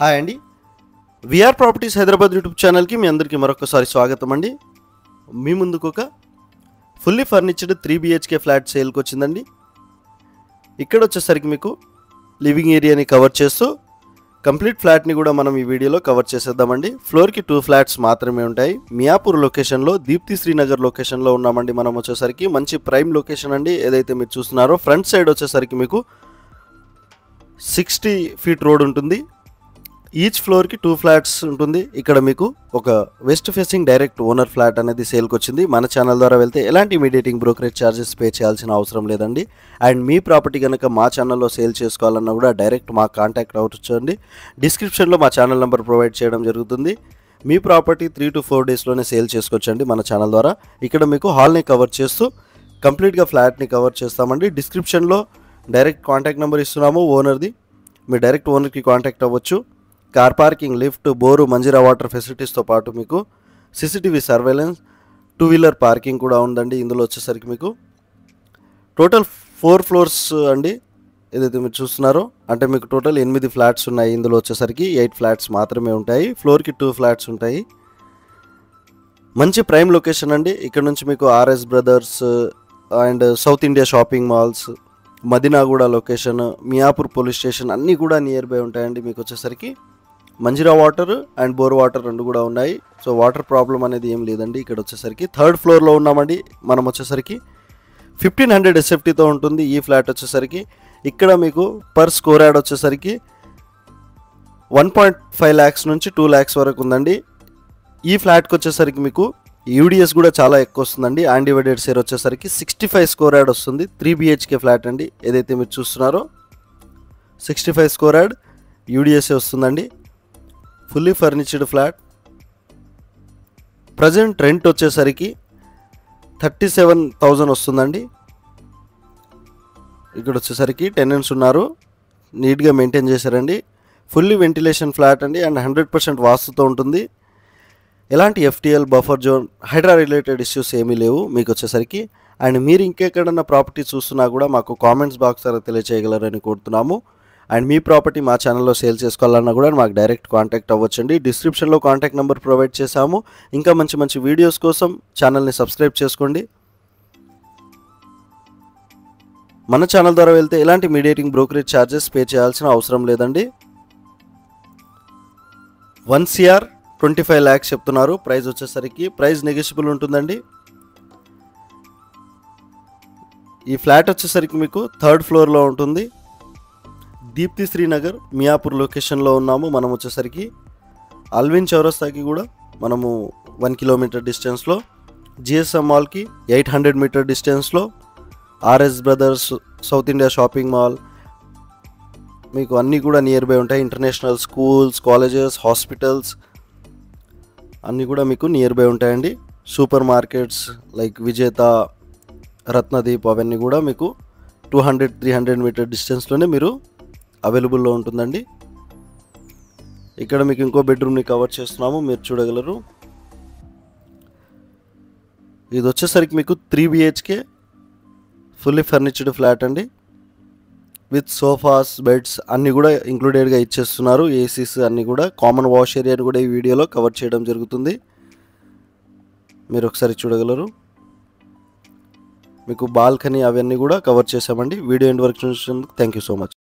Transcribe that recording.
Hi అండి. VR properties Hyderabad YouTube ఛానల్కి మీ అందరికీ మరొకసారి స్వాగతం అండి. మీ ముందుకు ఒక ఫుల్లీ ఫర్నిచర్డ్ 3 BHK ఫ్లాట్ సేల్కి వచ్చిందండి. ఇక్కడ వచ్చేసరికి మీకు లివింగ్ ఏరియాని కవర్ చేస్తూ కంప్లీట్ ఫ్లాట్ని కూడా మనం ఈ వీడియోలో కవర్ చేసేద్దామండి. ఫ్లోర్కి 2 ఫ్లాట్స్ మాత్రమే ఉంటాయి. మియాపూర్ లొకేషన్లో దీప్తి శ్రీనగర్ లొకేషన్లో ఉన్నామండి. మనం వచ్చేసరికి మంచి ప్రైమ్ లొకేషన్ అండి. ఏదైతే మీరు చూస్తున్నారో ఫ్రంట్ సైడ్ వచ్చేసరికి మీకు 60 ఫీట్ రోడ్ ఉంటుంది. ఈచ్ ఫ్లోర్కి 2 ఫ్లాట్స్ ఉంటుంది. ఇక్కడ మీకు ఒక west facing direct owner flat అనేది సేల్కి వచ్చింది. మన ఛానల్ ద్వారా వెళ్తే ఎలాంటి మీడియేటింగ్ బ్రోకరేజ్ ఛార్జెస్ పే చేయాల్సిన అవసరం లేదండి. అండ్ మీ ప్రాపర్టీ కనుక మా ఛానల్లో సేల్ చేసుకోవాలన్నా కూడా డైరెక్ట్ మా కాంటాక్ట్ అవ్వచ్చండి. డిస్క్రిప్షన్లో మా ఛానల్ నెంబర్ ప్రొవైడ్ చేయడం జరుగుతుంది. మీ ప్రాపర్టీ 3 to 4 డేస్లోనే సేల్ చేసుకోవచ్చండి మన ఛానల్ ద్వారా. ఇక్కడ మీకు హాల్ని కవర్ చేస్తూ కంప్లీట్గా ఫ్లాట్ని కవర్ చేస్తామండి. డిస్క్రిప్షన్లో డైరెక్ట్ కాంటాక్ట్ నెంబర్ ఇస్తున్నాము ఓనర్ది. మీరు డైరెక్ట్ ఓనర్కి కాంటాక్ట్ అవ్వచ్చు. Car parking, lift, bore, Manjira water ఫెసిలిటీస్తో పాటు మీకు CCTV సర్వేలెన్స్, 2 వీలర్ పార్కింగ్ కూడా ఉందండి. ఇందులో వచ్చేసరికి మీకు టోటల్ 4 ఫ్లోర్స్ అండి. ఏదైతే మీరు చూస్తున్నారో అంటే మీకు టోటల్ 8 ఫ్లాట్స్ ఉన్నాయి. ఇందులో వచ్చేసరికి 8 ఫ్లాట్స్ మాత్రమే ఉంటాయి. ఫ్లోర్కి 2 ఫ్లాట్స్ ఉంటాయి. మంచి ప్రైమ్ లొకేషన్ అండి. ఇక్కడ నుంచి మీకు RS brothers and South India shopping malls, Madinaguda location, Miyapur police station అన్నీ కూడా నియర్ బై ఉంటాయండి. మీకు వచ్చేసరికి Manjira water and bore water రెండు కూడా ఉన్నాయి. సో వాటర్ ప్రాబ్లం అనేది ఏం లేదండి. ఇక్కడ వచ్చేసరికి 3rd ఫ్లోర్లో ఉన్నామండి. మనం వచ్చేసరికి 1500 SFTతో ఉంటుంది ఈ ఫ్లాట్ వచ్చేసరికి. ఇక్కడ మీకు పర్ స్క్వేర్ యార్డ్ వచ్చేసరికి 1.5 lakhs నుంచి 2 lakhs వరకు ఉందండి. ఈ ఫ్లాట్కి వచ్చేసరికి మీకు UDS కూడా చాలా ఎక్కువ వస్తుందండి. అన్డివైడెడ్ షేర్ వచ్చేసరికి 65 స్క్వేర్ యార్డ్ వస్తుంది. 3 BHK ఫ్లాట్ అండి. ఏదైతే మీరు చూస్తున్నారో 65 స్క్వేర్ యార్డ్ UDS వస్తుందండి. Fully ఫర్నిచర్డ్ flat. ప్రజెంట్ రెంట్ వచ్చేసరికి 37,000 వస్తుందండి. ఇక్కడ వచ్చేసరికి టెనెంట్స్ ఉన్నారు, నీట్గా మెయింటైన్ చేశారండి. ఫుల్లీ వెంటిలేషన్ ఫ్లాట్ అండి. అండ్ 100% వాస్తుతో ఉంటుంది. ఎలాంటి FTL, buffer zone, Hydraa related issues ఏమీ లేవు మీకు వచ్చేసరికి. అండ్ మీరు ఇంకెక్కడన్నా ప్రాపర్టీ చూస్తున్నా కూడా మాకు కామెంట్స్ బాక్స్ ద్వారా తెలియచేయగలరని కోరుతున్నాము. అండ్ మీ ప్రాపర్టీ మా ఛానల్లో సేల్ చేసుకోవాలన్నా కూడా మాకు డైరెక్ట్ కాంటాక్ట్ అవ్వచ్చండి. డిస్క్రిప్షన్లో కాంటాక్ట్ నెంబర్ ప్రొవైడ్ చేశాము. ఇంకా మంచి మంచి వీడియోస్ కోసం ఛానల్ని సబ్స్క్రైబ్ చేసుకోండి. మన ఛానల్ ద్వారా వెళ్తే ఎలాంటి మీడియేటింగ్ బ్రోకరేజ్ ఛార్జెస్ పే చేయాల్సిన అవసరం లేదండి. 1,25 lakhs చెప్తున్నారు. ప్రైస్ వచ్చేసరికి ప్రైస్ నెగోషియబుల్ ఉంటుందండి. ఈ ఫ్లాట్ వచ్చేసరికి మీకు 3rd ఫ్లోర్లో ఉంటుంది. దీప్తి శ్రీనగర్ మియాపూర్ లొకేషన్లో ఉన్నాము. మనం వచ్చేసరికి అల్విన్ చౌరస్తాకి కూడా మనము 1 kilometer డిస్టెన్స్లో, GSM మాల్కి 800 meter డిస్టెన్స్లో, RS brothers, south India shopping mall మీకు అన్నీ కూడా నియర్ బై ఉంటాయి. ఇంటర్నేషనల్ స్కూల్స్, కాలేజెస్, హాస్పిటల్స్ అన్నీ కూడా మీకు నియర్ బై ఉంటాయండి. సూపర్ మార్కెట్స్ లైక్ విజేత, రత్నదీప్ అవన్నీ కూడా మీకు 200-300 meter డిస్టెన్స్లోనే మీరు అవైలబుల్లో ఉంటుందండి. ఇక్కడ మీకు ఇంకో బెడ్రూమ్ని కవర్ చేస్తున్నాము, మీరు చూడగలరు. ఇది వచ్చేసరికి మీకు 3 BHK ఫుల్లీ ఫర్నిచర్డ్ ఫ్లాట్ అండి. విత్ సోఫాస్, బెడ్స్ అన్నీ కూడా ఇంక్లూడెడ్గా ఇచ్చేస్తున్నారు. ACs అన్నీ కూడా. కామన్ వాష్ ఏరియాని కూడా ఈ వీడియోలో కవర్ చేయడం జరుగుతుంది. మీరు ఒకసారి చూడగలరు. మీకు బాల్కనీ అవన్నీ కూడా కవర్ చేసామండి. వీడియో ఎండ్ వరకు చూసినందుకు థ్యాంక్ యూ సో మచ్.